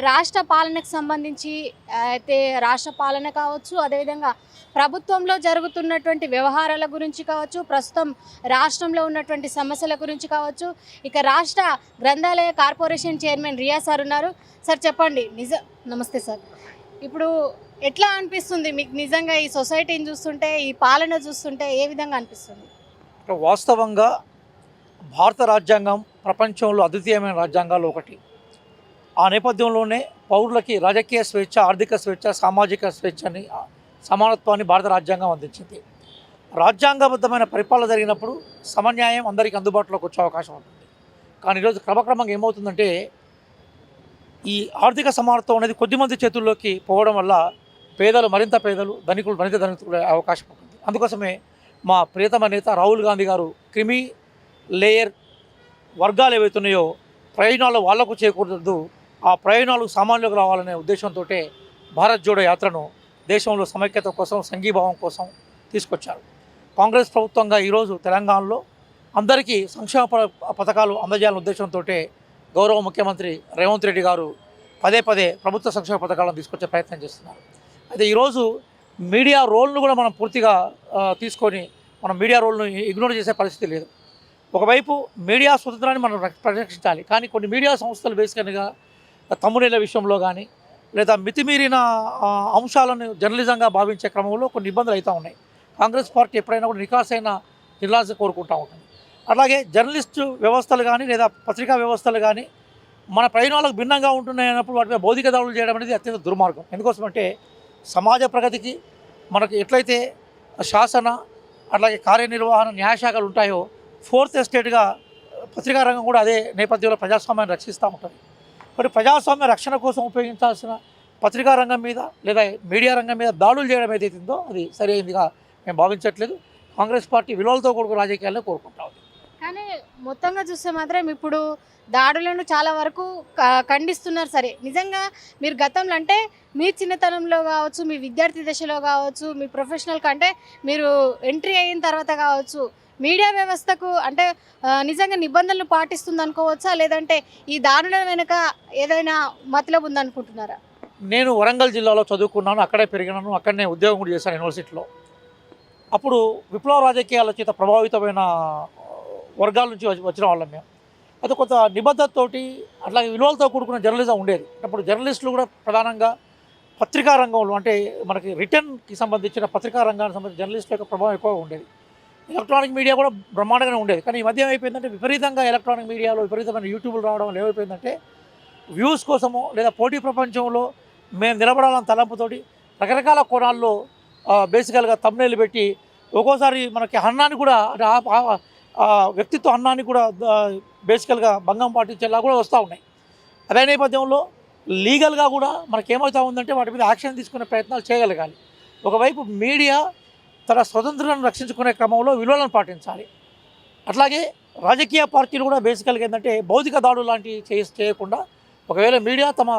రాష్ట్ర పాలనకు సంబంధించి అయితే రాష్ట్ర పాలన కావచ్చు, అదేవిధంగా ప్రభుత్వంలో జరుగుతున్నటువంటి వ్యవహారాల గురించి కావచ్చు, ప్రస్తుతం రాష్ట్రంలో ఉన్నటువంటి సమస్యల గురించి కావచ్చు, ఇక రాష్ట్ర గ్రంథాలయ కార్పొరేషన్ చైర్మన్ రియా సార్ ఉన్నారు. సార్ చెప్పండి. నమస్తే సార్. ఇప్పుడు ఎట్లా అనిపిస్తుంది మీకు నిజంగా ఈ సొసైటీని చూస్తుంటే, ఈ పాలన చూస్తుంటే ఏ విధంగా అనిపిస్తుంది? వాస్తవంగా భారత రాజ్యాంగం ప్రపంచంలో అద్వితీయమైన రాజ్యాంగాలు ఒకటి. ఆ నేపథ్యంలోనే పౌరులకి రాజకీయ స్వేచ్ఛ, ఆర్థిక స్వేచ్ఛ, సామాజిక స్వేచ్ఛని, సమానత్వాన్ని భారత రాజ్యాంగం అందించింది. రాజ్యాంగబద్ధమైన పరిపాలన జరిగినప్పుడు సమన్యాయం అందరికీ అందుబాటులోకి వచ్చే అవకాశం ఉంటుంది. కానీ ఈరోజు క్రమక్రమంగా ఏమవుతుందంటే ఈ ఆర్థిక సమానత్వం అనేది కొద్దిమంది చేతుల్లోకి పోవడం వల్ల పేదలు మరింత పేదలు, ధనికులు మరింత ధనికులు అవకాశం ఉంటుంది. అందుకోసమే మా ప్రియతమ నేత రాహుల్ గాంధీ గారు క్రిమి లేయర్ వర్గాలు ఏవైతున్నాయో ప్రయోజనాలు వాళ్లకు చేకూరదు, ఆ ప్రయోజనాలు సామాన్యులకు రావాలనే ఉద్దేశంతో భారత్ జోడో యాత్రను దేశంలో సమైక్యత కోసం, సంఘీభావం కోసం తీసుకొచ్చారు. కాంగ్రెస్ ప్రభుత్వంగా ఈరోజు తెలంగాణలో అందరికీ సంక్షేమ పథకాలు అందజేయాలనే ఉద్దేశంతో గౌరవ ముఖ్యమంత్రి రేవంత్ రెడ్డి గారు పదే పదే ప్రభుత్వ సంక్షేమ పథకాలను తీసుకొచ్చే ప్రయత్నం చేస్తున్నారు. అయితే ఈరోజు మీడియా రోల్ను కూడా మనం పూర్తిగా తీసుకొని మనం మీడియా రోల్ను ఇగ్నోర్ చేసే పరిస్థితి లేదు. ఒకవైపు మీడియా స్వతంత్రాన్ని మనం పరిరక్షించాలి, కానీ కొన్ని మీడియా సంస్థలు బేసికల్గా తమ్ముడేళ్ల విషయంలో కానీ లేదా మితిమీరిన అంశాలను జర్నలిజంగా భావించే క్రమంలో కొన్ని ఇబ్బందులు అవుతూ ఉన్నాయి. కాంగ్రెస్ పార్టీ ఎప్పుడైనా కూడా నికాసైన నిర్లాసం కోరుకుంటూ ఉంటుంది. అలాగే జర్నలిస్టు వ్యవస్థలు కానీ లేదా పత్రికా వ్యవస్థలు కానీ మన ప్రయోజనాలకు భిన్నంగా ఉంటున్నాయన్నప్పుడు వాటిపై భౌతిక దాడులు చేయడం అనేది అత్యంత దుర్మార్గం. ఎందుకోసమంటే సమాజ ప్రగతికి మనకు ఎట్లయితే శాసన అట్లాగే కార్యనిర్వహణ న్యాయశాఖలు ఉంటాయో, ఫోర్త్ ఎస్టేట్గా పత్రికా రంగం కూడా అదే నేపథ్యంలో ప్రజాస్వామ్యాన్ని రక్షిస్తూ ఉంటుంది. మరి ప్రజాస్వామ్య రక్షణ కోసం ఉపయోగించాల్సిన పత్రికా రంగం మీద లేదా మీడియా రంగం మీద దాడులు చేయడం ఏదైతుందో అది సరైనదిగా మేము భావించట్లేదు. కాంగ్రెస్ పార్టీ విలువలతో కూడుకున్న రాజకీయాలను కోరుకుంటా ఉంది. కానీ మొత్తంగా చూస్తే మాత్రం ఇప్పుడు దాడులను చాలా వరకు ఖండిస్తున్నారు. సరే, నిజంగా మీరు గతంలో అంటే మీ చిన్నతనంలో కావచ్చు, మీ విద్యార్థి దశలో కావచ్చు, మీ ప్రొఫెషనల్ కంటే మీరు ఎంట్రీ అయిన తర్వాత కావచ్చు, మీడియా వ్యవస్థకు అంటే నిజంగా నిబంధనలు పాటిస్తుంది అనుకోవచ్చా, లేదంటే ఈ దాడుల వెనుక ఏదైనా మతలబు ఉందనుకుంటున్నారా? నేను వరంగల్ జిల్లాలో చదువుకున్నాను, అక్కడే పెరిగినాను, అక్కడనే ఉద్యోగం కూడా చేశాను యూనివర్సిటీలో. అప్పుడు విప్లవ రాజకీయాల చేత ప్రభావితమైన వర్గాల నుంచి వచ్చిన వాళ్ళం మేము. అది కొంత నిబద్ధతతోటి అట్లాగే విలువలతో కూడుకున్న జర్నలిజం ఉండేది. అప్పుడు జర్నలిస్టులు కూడా ప్రధానంగా పత్రికా రంగంలో అంటే మనకి రిటర్న్కి సంబంధించిన పత్రికా రంగానికి సంబంధించిన జర్నలిస్టుల యొక్క ప్రభావం ఎక్కువగా ఉండేది. ఎలక్ట్రానిక్ మీడియా కూడా బ్రహ్మాండంగానే ఉండేది. కానీ ఈ మధ్య ఏమైపోయిందంటే విపరీతంగా ఎలక్ట్రానిక్ మీడియాలో విపరీతమైన యూట్యూబ్లు రావడం వల్ల ఏమైపోయిందంటే వ్యూస్ కోసమో లేదా పోటీ ప్రపంచంలో మేము నిలబడాలని తలంపుతోటి రకరకాల కోణాల్లో బేసికల్గా తమ్నేలు పెట్టి ఒక్కోసారి మనకి అన్నాన్ని కూడా వ్యక్తిత్వ అన్నాన్ని కూడా బేసికల్గా భంగం పాటించేలా కూడా వస్తూ ఉన్నాయి. అదే నేపథ్యంలో లీగల్గా కూడా మనకేమవుతా ఉందంటే వాటి మీద యాక్షన్ తీసుకునే ప్రయత్నాలు చేయగలగాలి. ఒకవైపు మీడియా తన స్వతంత్రాన్ని రక్షించుకునే క్రమంలో విలువలను పాటించాలి. అట్లాగే రాజకీయ పార్టీలు కూడా బేసికల్గా ఏంటంటే భౌతిక దాడులు లాంటివి చేయకుండా ఒకవేళ మీడియా తమ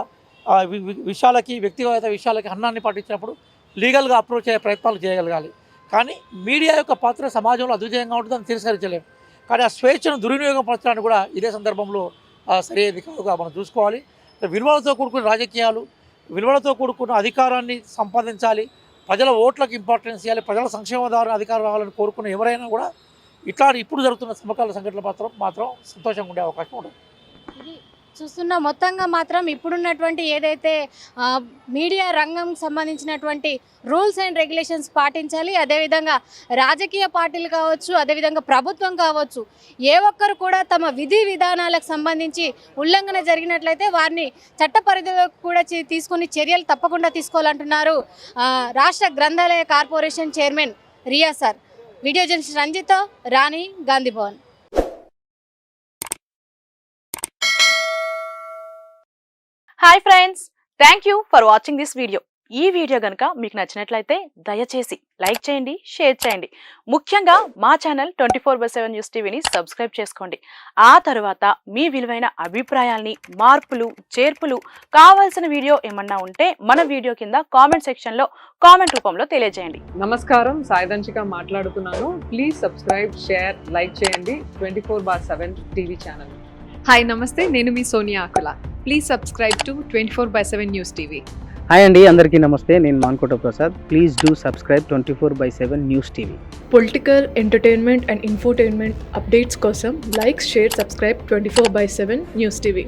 విషయాలకి వ్యక్తిగత విషయాలకి అన్నాన్ని పాటించినప్పుడు లీగల్గా అప్రోచ్ అయ్యే ప్రయత్నాలు చేయగలగాలి. కానీ మీడియా యొక్క పాత్ర సమాజంలో అద్వితీయంగా ఉంటుందని తిరస్కరించలేము. కానీ ఆ స్వేచ్ఛను దుర్వినియోగపరచడానికి కూడా ఇదే సందర్భంలో సరైనది కాదుగా మనం చూసుకోవాలి. విలువలతో కూడుకున్న రాజకీయాలు, విలువలతో కూడుకున్న అధికారాన్ని సంపాదించాలి, ప్రజల ఓట్లకు ఇంపార్టెన్స్ ఇవ్వాలి, ప్రజల సంక్షేమ ద్వారా అధికారం రావాలని కోరుకున్న ఎవరైనా కూడా ఇట్లాంటి ఇప్పుడు జరుగుతున్న సమకాల సంఘటనలు మాత్రం సంతోషంగా ఉండే అవకాశం ఉంటుంది. చూస్తున్న మొత్తంగా మాత్రం ఇప్పుడున్నటువంటి ఏదైతే మీడియా రంగం సంబంధించినటువంటి రూల్స్ అండ్ రెగ్యులేషన్స్ పాటించాలి. అదేవిధంగా రాజకీయ పార్టీలు కావచ్చు, అదేవిధంగా ప్రభుత్వం కావచ్చు, ఏ ఒక్కరు కూడా తమ విధి విధానాలకు సంబంధించి ఉల్లంఘన జరిగినట్లయితే వారిని చట్ట పరిధిలోకి కూడా తీసుకుని చర్యలు తప్పకుండా తీసుకోవాలంటున్నారు రాష్ట్ర గ్రంథాలయ corporation chairman Riya sir. Video journalist Ranjith, Rani, Gandhi Bhavan. Hi friends, thank you for watching this video. ఈ వీడియో గనుక మీకు నచ్చినట్లయితే దయచేసి లైక్ చేయండి, షేర్ చేయండి. ముఖ్యంగా మా ఛానల్ 24/7 న్యూస్ టీవీని సబ్స్క్రైబ్ చేసుకోండి. ఆ తర్వాత మీ విలువైన అభిప్రాయాల్ని, మార్పులు, చేర్పులు, కావాల్సిన వీడియో ఏమన్నా ఉంటే మన వీడియో కింద కామెంట్ సెక్షన్లో కామెంట్ రూపంలో తెలియజేయండి. నమస్కారం, సాయిదంచిక మాట్లాడుతున్నాను. ప్లీజ్ సబ్స్క్రైబ్, షేర్, లైక్ చేయండి 24/7 టీవీ ఛానల్. హాయ్ నమస్తే, నేను మీ Sonia Akula. Please subscribe to 24/7 news TV. Hi అండి, అందరికీ నమస్తే. నేను Mankota Prasad. Please do subscribe 24/7 news TV. Political, entertainment and infotainment updates కోసం like, share, subscribe 24/7 news TV.